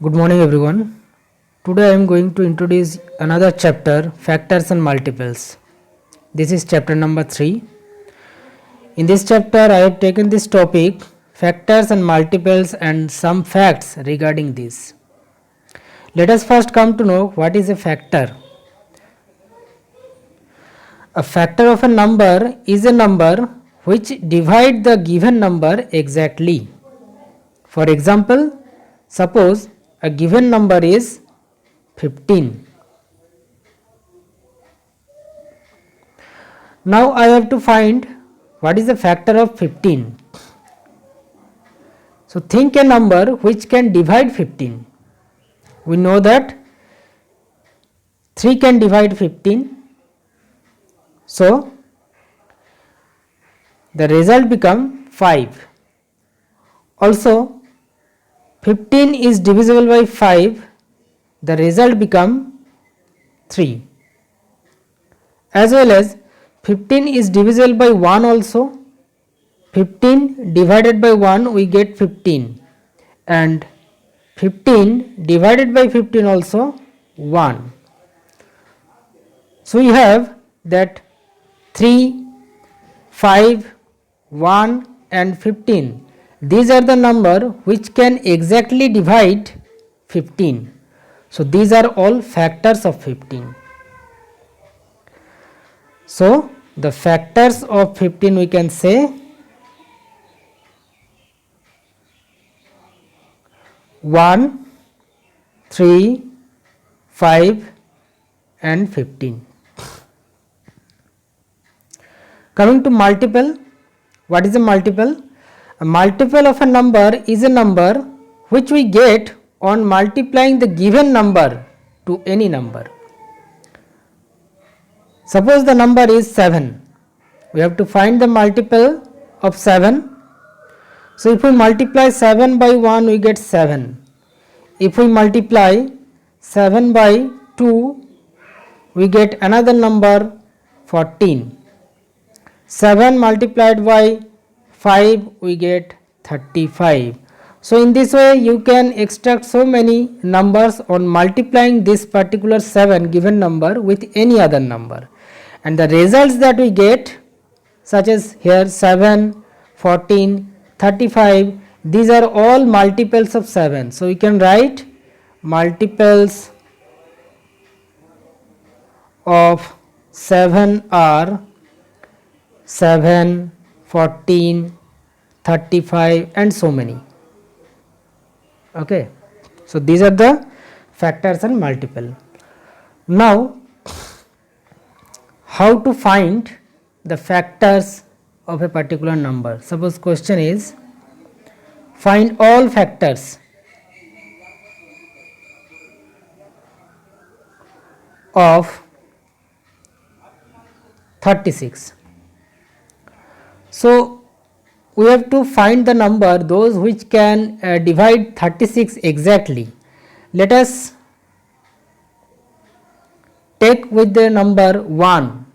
Good morning everyone. Today I am going to introduce another chapter, factors and multiples. This is chapter number 3. In this chapter I have taken this topic, factors and multiples, and some facts regarding this. Let us first come to know what is a factor. A factor of a number is a number which divides the given number exactly. For example, suppose a given number is 15. Now I have to find what is the factor of 15. So think a number which can divide 15. We know that 3 can divide 15. So the result become 5. Also 15 is divisible by 5. The result become 3. As well as 15 is divisible by 1 also. 15 divided by 1 we get 15, and 15 divided by 15 also 1. So we have that 3, 5, 1 and 15. These are the number which can exactly divide 15. So these are all factors of 15. So the factors of 15 we can say 1, 3, 5 and 15. Coming to multiple, what is a multiple? A multiple of a number is a number which we get on multiplying the given number to any number. Suppose the number is 7. We have to find the multiple of 7. So if we multiply 7 by 1 we get 7. If we multiply 7 by 2 we get another number 14. 7 multiplied by 5 we get 35. So in this way you can extract so many numbers on multiplying this particular 7 given number with any other number, and the results that we get, such as here 7, 14, 35, these are all multiples of 7. So we can write multiples of 7 are 7, 14, 35 and so many. Okay, so these are the factors and multiple. Now how to find the factors of a particular number? Suppose question is find all factors of 36. So we have to find the number those which can divide 36 exactly. Let us take with the number 1.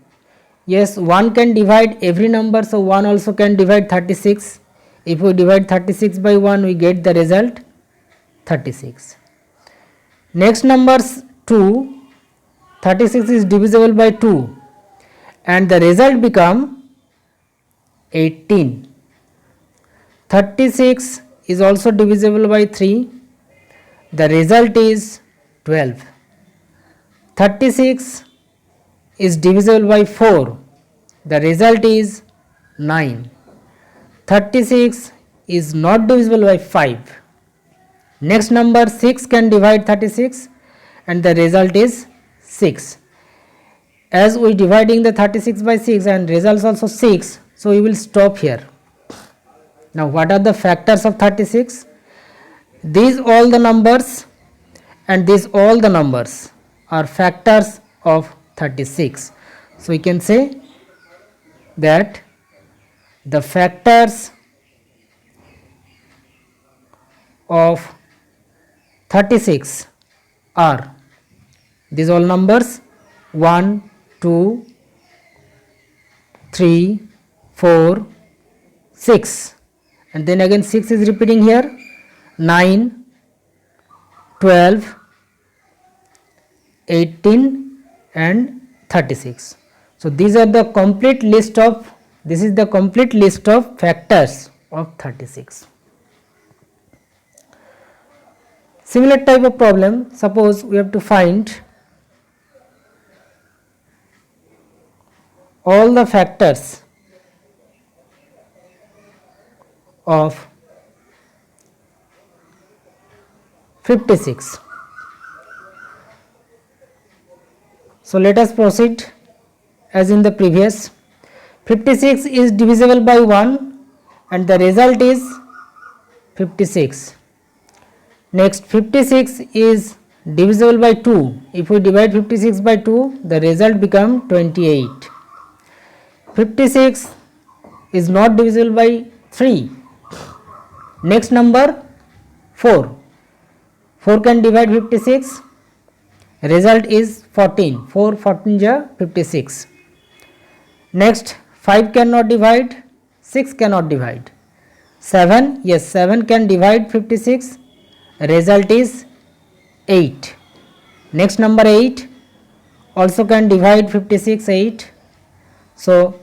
Yes, 1 can divide every number, so 1 also can divide 36. If we divide 36 by 1 we get the result 36. Next numbers 2, 36 is divisible by 2 and the result become 18. 36 is also divisible by 3, the result is 12. 36 is divisible by 4, the result is 9. 36 is not divisible by 5. Next number 6 can divide 36 and the result is 6. As we dividing the 36 by 6 and results also 6, so we will stop here. Now what are the factors of 36? These all the numbers and these all the numbers are factors of 36. So we can say that the factors of 36 are these all numbers 1, 2, 3, 4, 6, and then again 6 is repeating here, 9, 12, 18 and 36. So these are the complete list of, this is the complete list of factors of 36. Similar type of problem, suppose we have to find all the factors of 56. So let us proceed as in the previous. 56 is divisible by 1 and the result is 56. Next, 56 is divisible by 2. If we divide 56 by 2, the result becomes 28. 56 is not divisible by 3. Next number 4. 4 can divide 56. Result is 14. 4 14 ja 56. Next, 5 cannot divide, 6 cannot divide. 7, yes, 7 can divide 56. Result is 8. Next number 8 also can divide 56, 8. So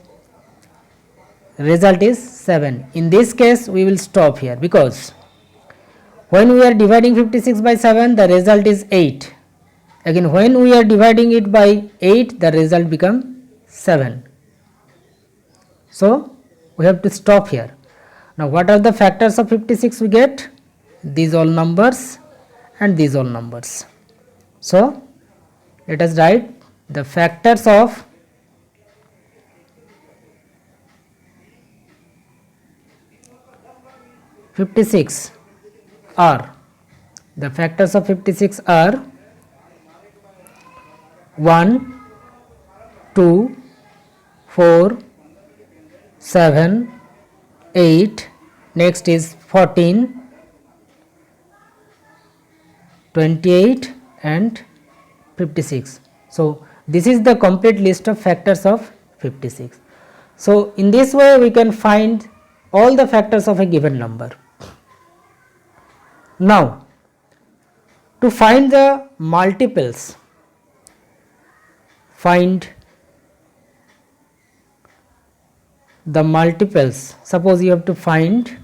result is 7. In this case we will stop here, because when we are dividing 56 by 7, the result is 8. Again, when we are dividing it by 8, the result becomes 7. So we have to stop here. Now what are the factors of 56 we get? These all numbers and these all numbers. So let us write the factors of 56 are, the factors of 56 are 1, 2, 4, 7, 8, next is 14, 28 and 56. So this is the complete list of factors of 56. So in this way we can find all the factors of a given number. Now to find the multiples, find the multiples. Suppose you have to find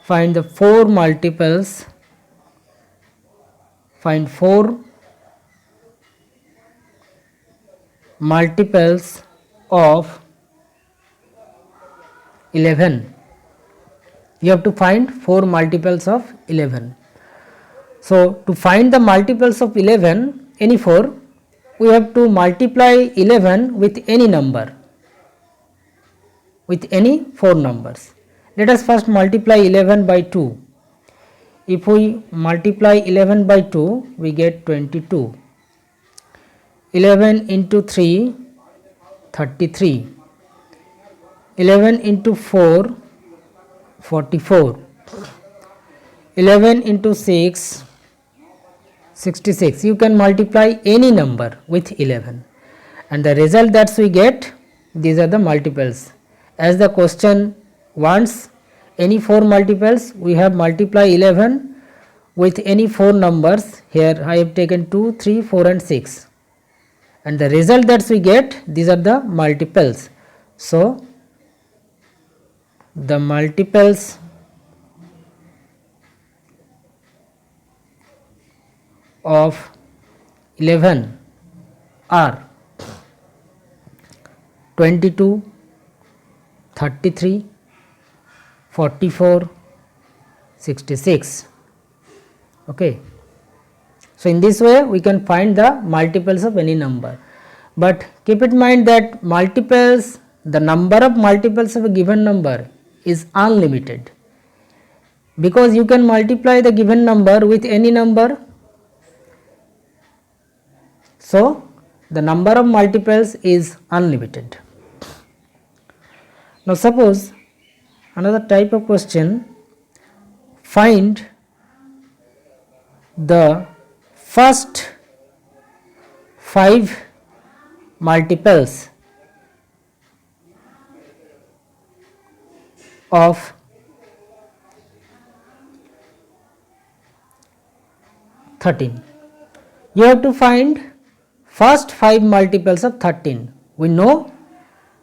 the 4 multiples, find 4 multiples of 11. You have to find 4 multiples of 11. So to find the multiples of 11, any 4, we have to multiply 11 with any number, with any 4 numbers. Let us first multiply 11 by 2. If we multiply 11 by 2, we get 22. 11 into 3, 33. 11 into 4, 44. 11 into 6, 66. You can multiply any number with 11 and the result that we get, these are the multiples. As the question wants any 4 multiples, we have multiply 11 with any 4 numbers. Here I have taken 2, 3, 4 and 6 and the result that we get, these are the multiples. So the multiples of 11 are 22, 33, 44, 66. Okay. So in this way we can find the multiples of any number, but keep in mind that multiples, the number of multiples of a given number is unlimited, because you can multiply the given number with any number. So the number of multiples is unlimited. Now suppose another type of question, find the first 5 multiples of 13. You have to find first 5 multiples of 13. We know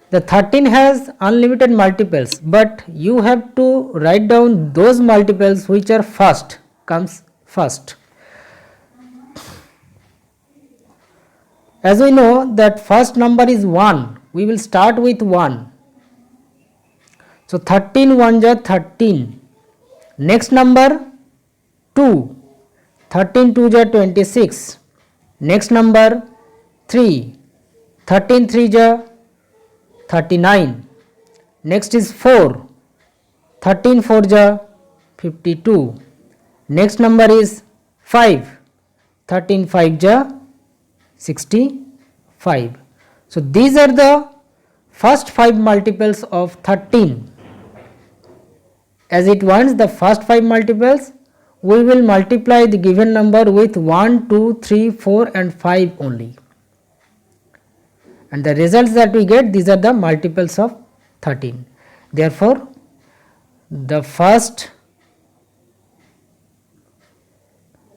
the 13 has unlimited multiples, but you have to write down those multiples which are first, comes first. As we know that first number is 1, we will start with 1. So 13 1 ja 13. Next number 2. 13 2 ja 26. Next number 3. 13 3 ja 39. Next is 4. 13 4 ja 52. Next number is 5. 13 5 ja 65. So these are the first 5 multiples of 13. As it wants the first 5 multiples, we will multiply the given number with 1, 2, 3, 4 and 5 only. And the results that we get, these are the multiples of 13. Therefore, the first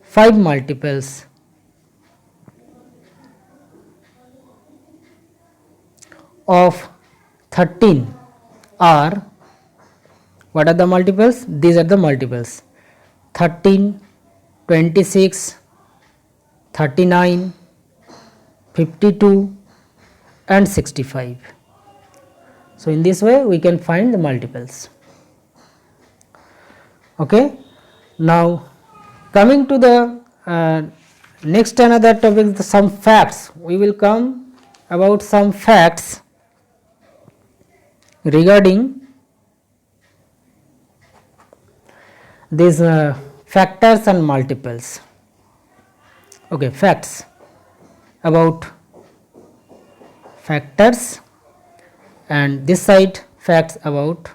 5 multiples of 13 are, what are the multiples? These are the multiples: 13, 26, 39, 52 and 65. So in this way we can find the multiples. Okay. Now coming to the next another topic, some facts. We will come about some facts regarding these factors and multiples. Okay, facts about factors, and this side facts about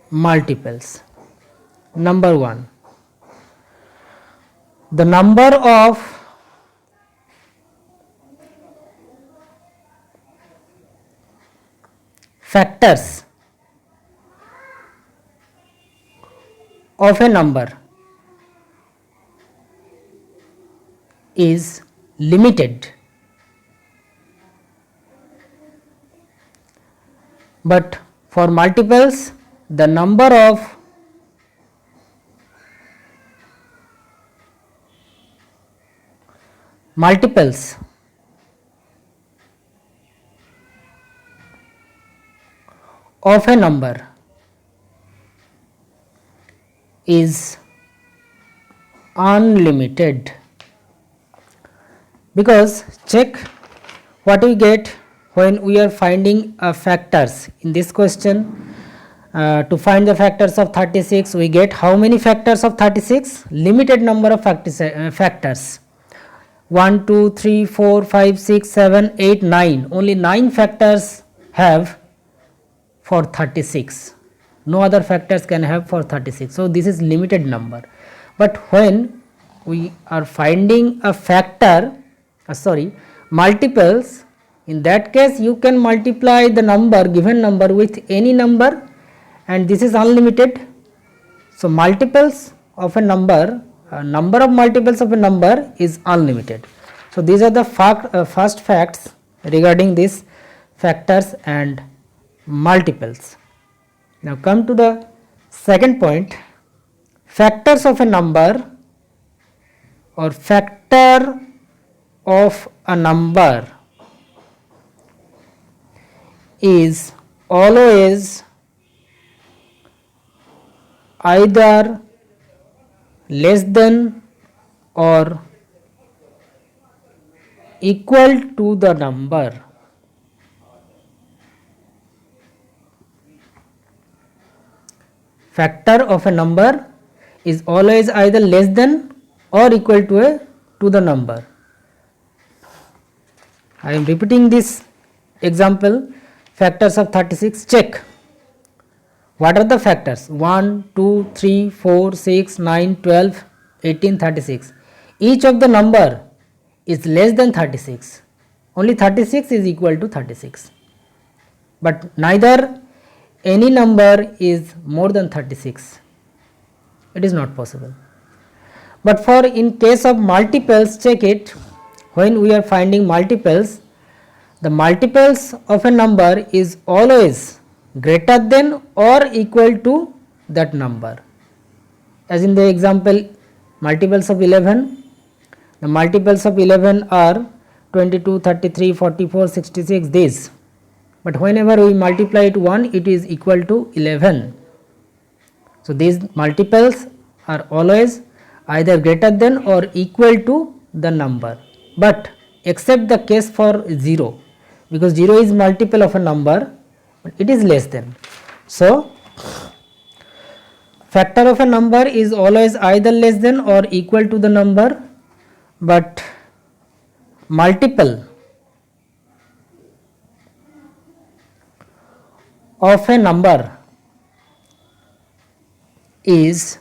multiples. Number 1, the number of factors of a number is limited, but for multiples the number of multiples of a number is unlimited. Because check what we get when we are finding factors. In this question, to find the factors of 36, we get how many factors of 36? Limited number of factors. 1, 2, 3, 4, 5, 6, 7, 8, 9. Only 9 factors have for 36. No other factors can have for 36. So this is limited number. But when we are finding a factor, multiples, in that case you can multiply the number, given number, with any number, and this is unlimited. So multiples of a number, number of multiples of a number is unlimited. So these are the first facts regarding these factors and multiples. Now come to the second point. Factors of a number or factor of a number is always either less than or equal to the number. Factor of a number is always either less than or equal to the number. I am repeating this example, factors of 36. Check. What are the factors? 1, 2, 3, 4, 6, 9, 12, 18, 36. Each of the number is less than 36. Only 36 is equal to 36. But neither any number is more than 36. It is not possible. But for in case of multiples, check it, when we are finding multiples, the multiples of a number is always greater than or equal to that number. As in the example, multiples of 11, the multiples of 11 are 22, 33, 44, 66, these. But whenever we multiply it 1, it is equal to 11. So, these multiples are always either greater than or equal to the number, but except the case for 0, because 0 is multiple of a number, but it is less than. So, factor of a number is always either less than or equal to the number, but multiple of a number is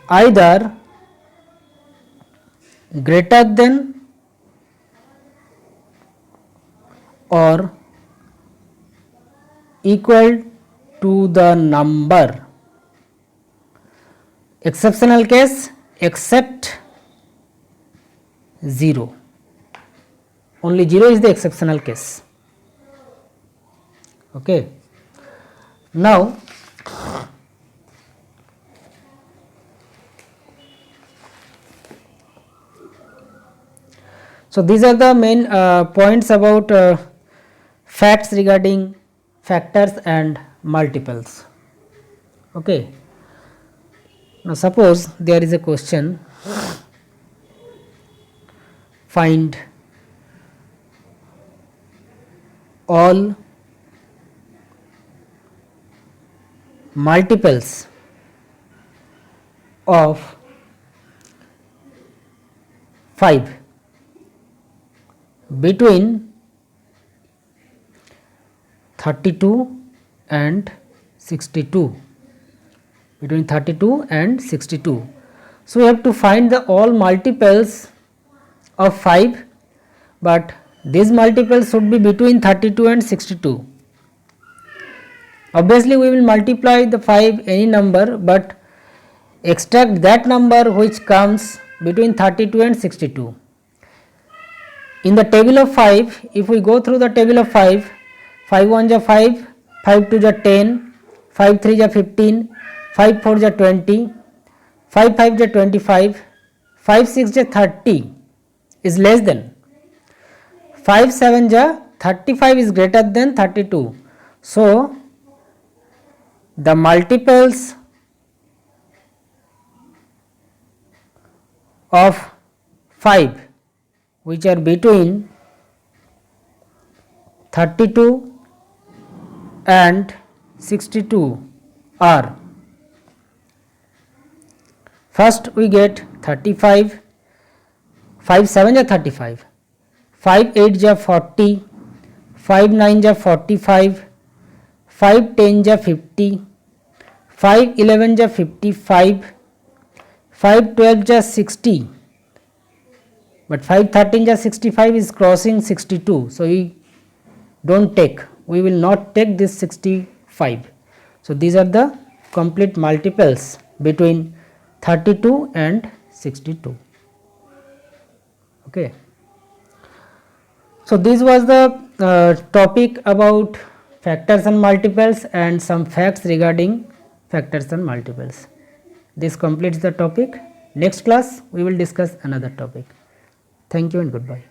either greater than or equal to the number. Exceptional case, except 0. Only 0 is the exceptional case. Okay. Now, so these are the main points about facts regarding factors and multiples. Okay. Now, suppose there is a question, find all multiples of 5 between 32 and 62, between 32 and 62. So, we have to find the all multiples of 5, but these multiples should be between 32 and 62. Obviously, we will multiply the 5 any number, but extract that number which comes between 32 and 62. In the table of 5, if we go through the table of 5, 5 1 is 5, 5 2 is 10, 5 3 is 15, 5 4 is 20, 5 5 is 25, 5 6 is 30 is less than, 5 7 is 35 is greater than 32. So, the multiples of 5 which are between 32 and 62 are, first we get 35, 5 7 is 35, 5 8 is 40, 5 9 is 45, 5 10 is 50, 5 11 is 55, 5 12 is 60, but 5 13 is 65 is crossing 62. So, we do not take, we will not take this 65. So, these are the complete multiples between 32 and 62. Okay. So, this was the topic about factors and multiples and some facts regarding factors and multiples. This completes the topic. Next class we will discuss another topic. Thank you and goodbye.